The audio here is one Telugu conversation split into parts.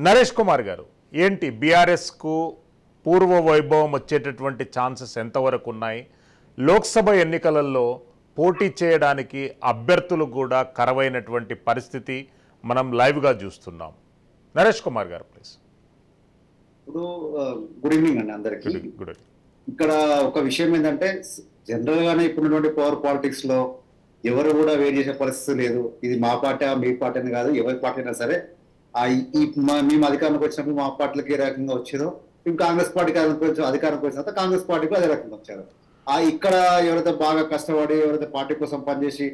నరేష్ కుమార్ గారు, ఏంటి బీఆర్ఎస్కు పూర్వ వైభవం వచ్చేటటువంటి ఛాన్సెస్ ఎంతవరకు ఉన్నాయి? లోక్సభ ఎన్నికలలో పోటీ చేయడానికి అభ్యర్థులు కూడా కరవైనటువంటి పరిస్థితి మనం లైవ్గా చూస్తున్నాం. నరేష్ కుమార్ గారు ప్లీజ్. ఇప్పుడు గుడ్ ఈవినింగ్ అండి అందరికి. ఇక్కడ ఒక విషయం ఏంటంటే, జనరల్ గానే ఇప్పుడున్నటువంటి పవర్ పాలిటిక్స్ లో ఎవరు కూడా వేడి చేసే పరిస్థితి లేదు. ఇది మా పార్టీ మీ పార్టీ అని కాదు, ఎవరి పార్టీ అయినా సరే మేము అధికారంలోకి వచ్చినప్పుడు మా పార్టీలకి ఏ రకంగా వచ్చారో, ఇప్పుడు కాంగ్రెస్ పార్టీకి అధికారంలోకి వచ్చిన తర్వాత కాంగ్రెస్ పార్టీకి అదే రకంగా వచ్చారు. ఇక్కడ ఎవరైతే బాగా కష్టపడి ఎవరైతే పార్టీ కోసం పనిచేసి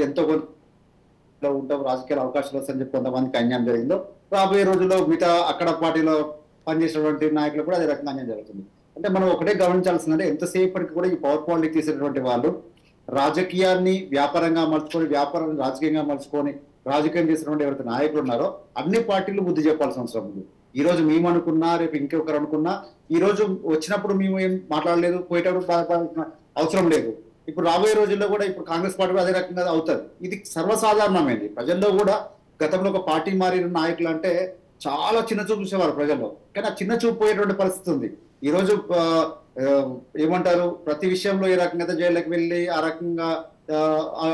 ఎంతో కొంత ఉంటాం, రాజకీయ అవకాశాలు వస్తాయని చెప్పి కొంతమందికి అన్యాయం జరిగిందో, రాబోయే రోజుల్లో మిగతా అక్కడ పార్టీలో పనిచేసినటువంటి నాయకులు కూడా అదే రకంగా అన్యాయం జరుగుతుంది. అంటే మనం ఒకటే గమనించాల్సిందంటే, ఎంతసేపటికి కూడా ఈ పవర్ పాలిటిక్స్ తీసేటటువంటి వాళ్ళు రాజకీయాన్ని వ్యాపారంగా మలుచుకొని, వ్యాపారాన్ని రాజకీయంగా మలుచుకొని రాజకీయం చేసినటువంటి ఎవరైతే నాయకులు ఉన్నారో అన్ని పార్టీలు బుద్ధి చెప్పాల్సిన అవసరం ఉంది. ఈ రోజు మేము అనుకున్నా, రేపు ఇంకొకరు అనుకున్నా, ఈ రోజు వచ్చినప్పుడు మేము ఏం మాట్లాడలేదు, పోయేటప్పుడు బాధపడాల్సిన అవసరం లేదు. ఇప్పుడు రాబోయే రోజుల్లో కూడా ఇప్పుడు కాంగ్రెస్ పార్టీ అదే రకంగా అవుతుంది. ఇది సర్వసాధారణమైంది. ప్రజల్లో కూడా గతంలో ఒక పార్టీ మారిన నాయకులు అంటే చాలా చిన్న చూపు చూసేవారు ప్రజల్లో, కానీ ఆ చిన్న చూపు పోయేటువంటి పరిస్థితి ఉంది. ఈ రోజు ఏమంటారు, ప్రతి విషయంలో ఏ రకంగా జైళ్ళకి వెళ్ళి ఆ రకంగా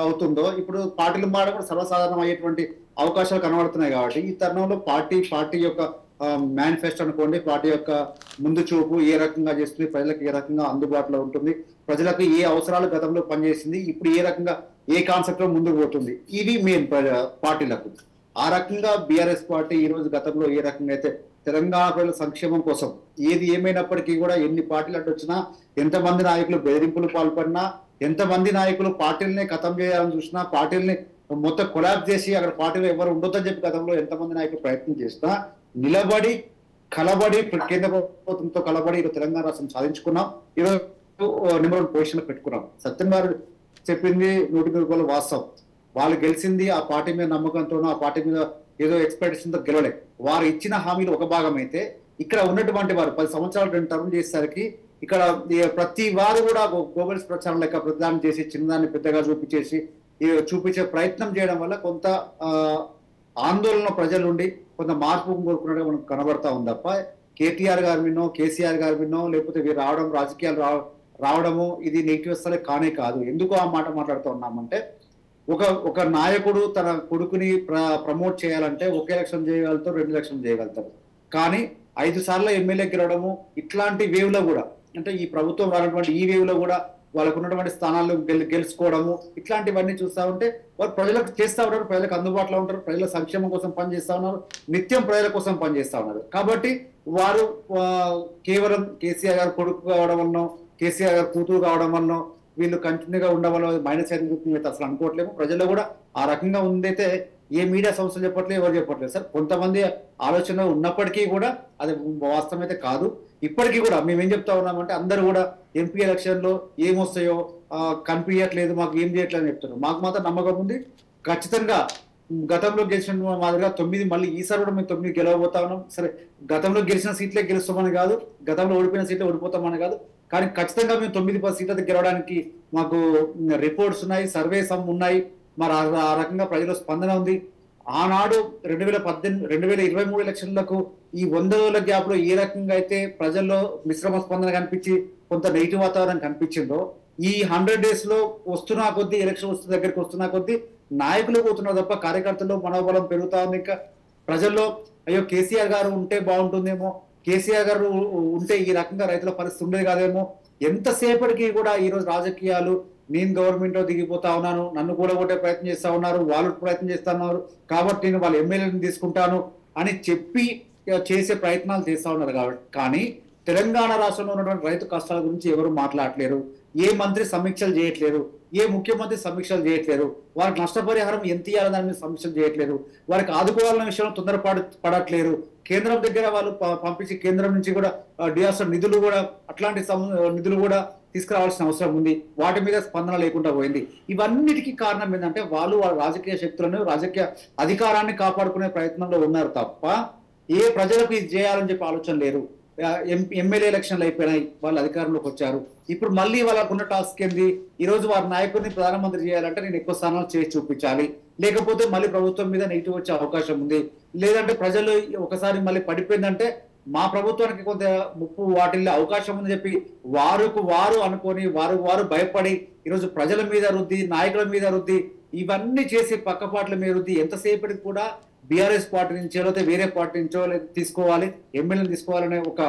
అవుతుందో, ఇప్పుడు పార్టీలు మారడం కూడా సర్వసాధారణం అయ్యేటువంటి అవకాశాలు కనబడుతున్నాయి. కాబట్టి ఈ తరుణంలో పార్టీ యొక్క మేనిఫెస్టో అనుకోండి, పార్టీ యొక్క ముందు చూపు ఏ రకంగా చేస్తుంది, ప్రజలకు ఏ రకంగా అందుబాటులో ఉంటుంది, ప్రజలకు ఏ అవసరాలు గతంలో పనిచేసింది, ఇప్పుడు ఏ రకంగా ఏ కాన్సెప్ట్ లో ముందుకు పోతుంది, ఇది మెయిన్ పార్టీలకు. ఆ రకంగా బీఆర్ఎస్ పార్టీ ఈ రోజు గతంలో ఏ రకంగా అయితే తెలంగాణ ప్రజల సంక్షేమం కోసం ఏది ఏమైనప్పటికీ కూడా ఎన్ని పార్టీలు అటు వచ్చినా, ఎంతమంది నాయకులు బెదిరింపులు పాల్పడినా, ఎంతమంది నాయకులు పార్టీలనే ఖతం చేయాలని చూసినా, పార్టీలని మొత్తం కొలాబ్ చేసి అక్కడ పార్టీలో ఎవరు ఉండొద్దని చెప్పి గతంలో ఎంతమంది నాయకులు ప్రయత్నం చేసినా, నిలబడి కలబడి కేంద్ర ప్రభుత్వంతో కలబడి ఈరోజు తెలంగాణ రాష్ట్రం సాధించుకున్నాం. ఈరోజు నెంబర్ 1 పొజిషన్ లో పెట్టుకున్నాం. సత్యం గారు చెప్పింది 100% వాస్తవం. వాళ్ళు గెలిచింది ఆ పార్టీ మీద నమ్మకంతోనో, ఆ పార్టీ మీద ఏదో ఎక్స్పెక్టేషన్ తో గెలవలే. వారు ఇచ్చిన హామీలు ఒక భాగం అయితే, ఇక్కడ ఉన్నటువంటి వారు 10 సంవత్సరాలు 2 టర్మ్ చేసేసరికి ఇక్కడ ప్రతి వారు కూడా గోబల్స్ ప్రచారం లెక్క ప్రతిదానం చేసి చిన్నదాన్ని పెద్దగా చూపించే ప్రయత్నం చేయడం వల్ల కొంత ఆందోళన ప్రజల నుండి కొంత మార్పు కోరుకున్నట్టు మనకు కనబడతా ఉంది తప్ప, కేటీఆర్ గారి విన్నో, కేసీఆర్ గారి విన్నో, లేకపోతే వీరు రాజకీయాలు రావడము ఇది నెగిటివ్ వస్తలే కానే కాదు. ఎందుకు ఆ మాట మాట్లాడుతూ ఉన్నామంటే, ఒక నాయకుడు తన కొడుకుని ప్రమోట్ చేయాలంటే 1 ఎలక్షన్ చేయగలుగుతారు, 2 ఎలక్షన్ చేయగలుగుతారు. కానీ 5 సార్లు ఎమ్మెల్యే గెలవడము, ఇట్లాంటి వేవ్ లో కూడా, అంటే ఈ ప్రభుత్వం రానటువంటి ఈ వేవ్ లో కూడా వాళ్ళకు ఉన్నటువంటి స్థానాలు గెలుచుకోవడము, ఇట్లాంటివన్నీ చూస్తా ఉంటే వారు ప్రజలకు చేస్తా ఉన్నారు, ప్రజలకు అందుబాటులో ఉంటారు, ప్రజల సంక్షేమం కోసం పనిచేస్తా ఉన్నారు, నిత్యం ప్రజల కోసం పనిచేస్తా ఉన్నారు. కాబట్టి వారు కేవలం కేసీఆర్ గారు కొడుకు కావడం వల్ల, కేసీఆర్ గారు కూతురు కావడం వల్ల వీళ్ళు కంటిన్యూగా ఉండడం మైనస్ అయితే అసలు అనుకోవట్లేము. ప్రజల్లో కూడా ఆ రకంగా ఉందైతే ఏ మీడియా సంస్థలు చెప్పట్లేదు, ఎవరు చెప్పట్లేదు సార్. కొంతమంది ఆలోచన ఉన్నప్పటికీ కూడా అది వాస్తవం అయితే కాదు. ఇప్పటికీ కూడా మేము ఏం చెప్తా ఉన్నామంటే, అందరూ కూడా ఎంపీ ఎలక్షన్ లో ఏమొస్తాయో కనిపించట్లేదు, మాకు ఏం చేయట్లేదు అని చెప్తున్నారు. మాకు మాత్రం నమ్మకం ఉంది, ఖచ్చితంగా గతంలో గెలిచిన మాదిరిగా 9 మళ్ళీ ఈసారి కూడా మేము 9 గెలవబోతా ఉన్నాం. సరే, గతంలో గెలిచిన సీట్లే గెలుస్తామని కాదు, గతంలో ఓడిపోయిన సీట్లే ఓడిపోతామని కాదు, కానీ ఖచ్చితంగా మేము 9-10 సీట్లతో గెలవడానికి మాకు రిపోర్ట్స్ ఉన్నాయి, సర్వేస్ ఉన్నాయి. మరి ఆ రకంగా ప్రజల స్పందన ఉంది. ఆనాడు 2023 ఎలక్షన్లకు ఈ 100 రోజుల గ్యాప్ లో ఏ రకంగా అయితే ప్రజల్లో మిశ్రమ స్పందన కనిపించి కొంత నెగిటివ్ వాతావరణం కనిపించిందో, ఈ 100 days లో వస్తున్నా కొద్దీ, ఎలక్షన్ దగ్గరికి వస్తున్నా కొద్దీ నాయకులు పోతున్నారు తప్ప కార్యకర్తలు మనోబలం పెరుగుతా ఉంది. ఇంకా ప్రజల్లో అయ్యో కేసీఆర్ గారు ఉంటే బాగుంటుందేమో, కేసీఆర్ గారు ఉంటే ఈ రకంగా రైతుల పరిస్థితి ఉండేది కాదేమో. ఎంతసేపటికి కూడా ఈరోజు రాజకీయాలు, నేను గవర్నమెంట్ లో దిగిపోతా ఉన్నాను, నన్ను కూడా కొట్టే ప్రయత్నం చేస్తా ఉన్నారు, వాళ్ళు ప్రయత్నం చేస్తా ఉన్నారు, కాబట్టి నేను వాళ్ళ ఎమ్మెల్యేలను తీసుకుంటాను అని చెప్పి చేసే ప్రయత్నాలు చేస్తా ఉన్నారు. కాబట్టి కానీ తెలంగాణ రాష్ట్రంలో ఉన్నటువంటి రైతు కష్టాల గురించి ఎవరు మాట్లాడలేరు. ఏ మంత్రి సమీక్షలు చేయట్లేరు, ఏ ముఖ్యమంత్రి సమీక్షలు చేయట్లేరు, వారికి నష్టపరిహారం ఎంత ఇవ్వాలని దాని మీద సమీక్షలు చేయట్లేరు, వారికి ఆదుకోవాలన్న విషయంలో పడట్లేరు. కేంద్రం దగ్గర వాళ్ళు పంపించి కేంద్రం నుంచి కూడా డిఆర్ఎస్ నిధులు కూడా, అట్లాంటి నిధులు కూడా తీసుకురావాల్సిన అవసరం ఉంది. వాటి మీద స్పందన లేకుండా పోయింది. ఇవన్నిటికీ కారణం ఏంటంటే, వాళ్ళ రాజకీయ శక్తులను, రాజకీయ అధికారాన్ని కాపాడుకునే ప్రయత్నంలో ఉన్నారు తప్ప ఏ ప్రజలకు ఇది చేయాలని చెప్పి ఆలోచన లేరు. ఎమ్మెల్యే ఎలక్షన్లు అయిపోయినాయి, వాళ్ళు అధికారంలోకి వచ్చారు. ఇప్పుడు మళ్ళీ వాళ్ళకున్న టాస్క్ ఏంది? ఈ రోజు వారి నాయకుడిని ప్రధానమంత్రి చేయాలంటే నేను ఎక్కువ స్థానాలు చేసి చూపించాలి, లేకపోతే మళ్ళీ ప్రభుత్వం మీద నెగిటివ్ వచ్చే అవకాశం ఉంది, లేదంటే ప్రజలు ఒకసారి మళ్ళీ పడిపోయిందంటే మా ప్రభుత్వానికి కొంత ముప్పు వాటిల్లో అవకాశం ఉందని చెప్పి వారు అనుకొని వారు భయపడి ఈరోజు ప్రజల మీద రుద్ది, నాయకుల మీద రుద్ది, ఇవన్నీ చేసి పక్కపాట్ల మీద రుద్ది ఎంతసేపటికి కూడా బీఆర్ఎస్ పార్టీ నుంచో లేకపోతే వేరే పార్టీ నుంచో తీసుకోవాలి, ఎమ్మెల్యేలు తీసుకోవాలనే ఒక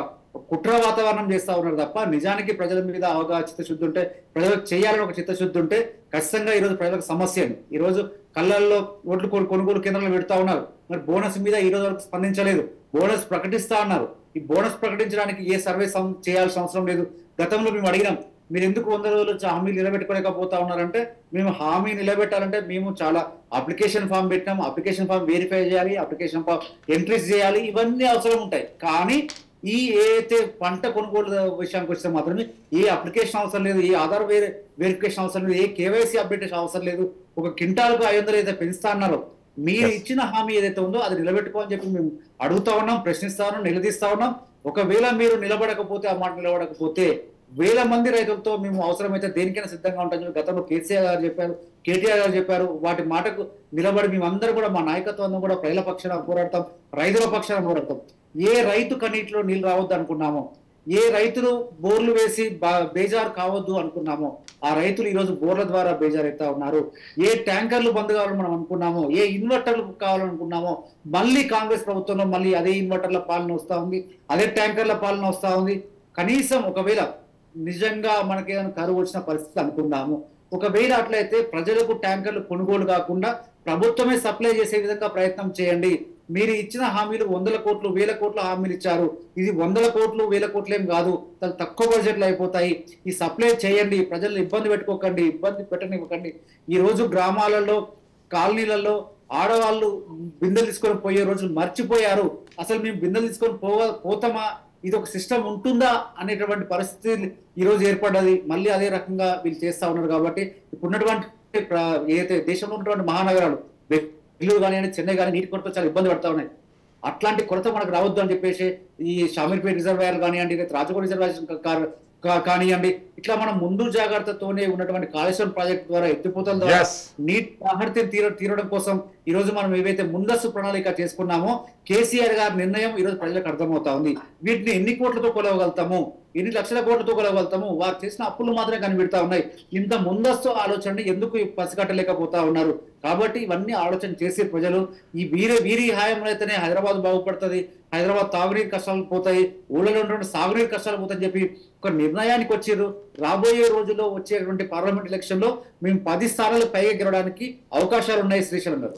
కుట్ర వాతావరణం చేస్తా ఉన్నారు తప్ప నిజానికి ప్రజల మీద అవగాహన చిత్తశుద్ధి ఉంటే, ప్రజలకు చేయాలని ఒక చిత్తశుద్ధి ఉంటే ఖచ్చితంగా ఈరోజు ప్రజలకు సమస్యను ఈరోజు కళ్ళల్లో ఓట్లు కొనుగోలు కేంద్రాలు పెడతా ఉన్నారు. మరి బోనస్ మీద ఈ రోజు వరకు స్పందించలేదు. బోనస్ ప్రకటిస్తా అన్నారు. ఈ బోనస్ ప్రకటించడానికి ఏ సర్వే చేయాల్సిన అవసరం లేదు. గతంలో మేము అడిగినాం, మీరు ఎందుకు 100 రోజులు హామీలు నిలబెట్టుకోలేకపోతా ఉన్నారంటే, మేము హామీ నిలబెట్టాలంటే మేము చాలా అప్లికేషన్ ఫామ్ పెట్టినాం, అప్లికేషన్ ఫామ్ వెరిఫై చేయాలి, అప్లికేషన్ ఫామ్ ఎంట్రీస్ చేయాలి, ఇవన్నీ అవసరం ఉంటాయి. కానీ ఈ ఏదైతే పంట కొనుగోలు విషయానికి వస్తే మాత్రమే ఏ అప్లికేషన్ అవసరం లేదు, ఏ ఆధార్ వెరిఫికేషన్ అవసరం లేదు, ఏ కేవైసీ అప్డేషన్ అవసరం లేదు. ఒక క్వింటాల్కు 500 ఏదైతే పెంచుతా అన్నారో, మీరు ఇచ్చిన హామీ ఏదైతే ఉందో అది నిలబెట్టుకోవాలని చెప్పి మేము అడుగుతా ఉన్నాం, ప్రశ్నిస్తా ఉన్నాం, నిలదీస్తా ఉన్నాం. ఒకవేళ మీరు నిలబడకపోతే, ఆ మాట నిలబడకపోతే వేల మంది రైతులతో మేము అవసరమైతే దేనికైనా సిద్ధంగా ఉంటామని గతంలో కేసీఆర్ గారు చెప్పారు, కేటీఆర్ గారు చెప్పారు. వాటి మాటకు నిలబడి మేమందరూ కూడా మా నాయకత్వం కూడా ప్రజల పక్షాన పోరాడతాం, రైతుల పక్షాన పోరాడతాం. ఏ రైతు కన్నీటిలో నీళ్ళు రావద్దు అనుకున్నామో, ఏ రైతులు బోర్లు వేసి బేజారు కావద్దు అనుకున్నామో, ఆ రైతులు ఈ రోజు బోర్ల ద్వారా బేజారైతా ఉన్నారు. ఏ ట్యాంకర్లు బంద్ కావాలని మనం అనుకున్నామో, ఏ ఇన్వర్టర్లు కావాలనుకున్నామో, మళ్ళీ కాంగ్రెస్ ప్రభుత్వంలో మళ్ళీ అదే ఇన్వర్టర్ల పాలన వస్తా ఉంది, అదే ట్యాంకర్ల పాలన వస్తా ఉంది. కనీసం ఒకవేళ నిజంగా మనకి ఏదైనా కరువు వచ్చిన పరిస్థితి అనుకుందాము, ఒకవేళ అట్లయితే ప్రజలకు ట్యాంకర్లు కొనుగోలు కాకుండా ప్రభుత్వమే సప్లై చేసే విధంగా ప్రయత్నం చేయండి. మీరు ఇచ్చిన హామీలు 100 కోట్లు 1000 కోట్ల హామీలు ఇచ్చారు. ఇది 100 కోట్లు 1000 కోట్లు ఏం కాదు, తక్కువ బడ్జెట్లు అయిపోతాయి. ఈ సప్లై చేయండి, ప్రజలను ఇబ్బంది పెట్టుకోకండి, ఇబ్బంది పెట్టనివ్వకండి. ఈ రోజు గ్రామాలలో, కాలనీలలో ఆడవాళ్ళు బిందెలు తీసుకొని పోయే రోజులు మర్చిపోయారు. అసలు మేము బిందెలు తీసుకొని పోతామా, ఇది ఒక సిస్టమ్ ఉంటుందా అనేటువంటి పరిస్థితి ఈ రోజు ఏర్పడ్డది. మళ్ళీ అదే రకంగా వీళ్ళు చేస్తా ఉన్నారు. కాబట్టి ఇప్పుడున్నటువంటి ఏదైతే దేశంలో ఉన్నటువంటి మహానగరాలు బెంగళూరు కానివ్వండి, చెన్నై కానీ నీటి కొరత చాలా ఇబ్బంది పడతా ఉన్నాయి. అట్లాంటి కొరత మనకు రావద్దు అని చెప్పేసి ఈ షామీర్పేట రిజర్వాయర్ కానివ్వండి, రాజకోట రిజర్వాయర్ కానివ్వండి, ఇట్లా మనం ముందు జాగ్రత్తతోనే ఉన్నటువంటి కాళేశ్వరం ప్రాజెక్ట్ ద్వారా ఎత్తిపోతల ద్వారా నీటి ఆహర్తిని తీరడం కోసం ఈ రోజు మనం ఏవైతే ముందస్తు ప్రణాళిక చేసుకున్నామో, కేసీఆర్ గారి నిర్ణయం ఈ రోజు ప్రజలకు అర్థమవుతా ఉంది. వీటిని ఎన్ని కోట్లతో కొలవగలుగుతాము, ఎన్ని లక్షల కోట్లతో కొలవగలుగుతాము, వారు చేసిన అప్పులు మాత్రమే కనిపెడతా ఉన్నాయి. ఇంత ముందస్తు ఆలోచన ఎందుకు పసిగట్టలేకపోతా ఉన్నారు? కాబట్టి ఇవన్నీ ఆలోచన చేసే ప్రజలు ఈ వీరి హాయంలో అయితేనే హైదరాబాద్ బాగుపడుతుంది, హైదరాబాద్ తాగునీరు కష్టాలు పోతాయి, ఊళ్ళలో ఉన్నటువంటి సాగునీరు కష్టాలు పోతాయని చెప్పి ఒక నిర్ణయానికి వచ్చారు. రాబోయే రోజుల్లో వచ్చేటువంటి పార్లమెంట్ ఎలక్షన్ లో మేము 10 స్థానాలు పైగా గెలవడానికి అవకాశాలు ఉన్నాయి శ్రీశైలం గారు.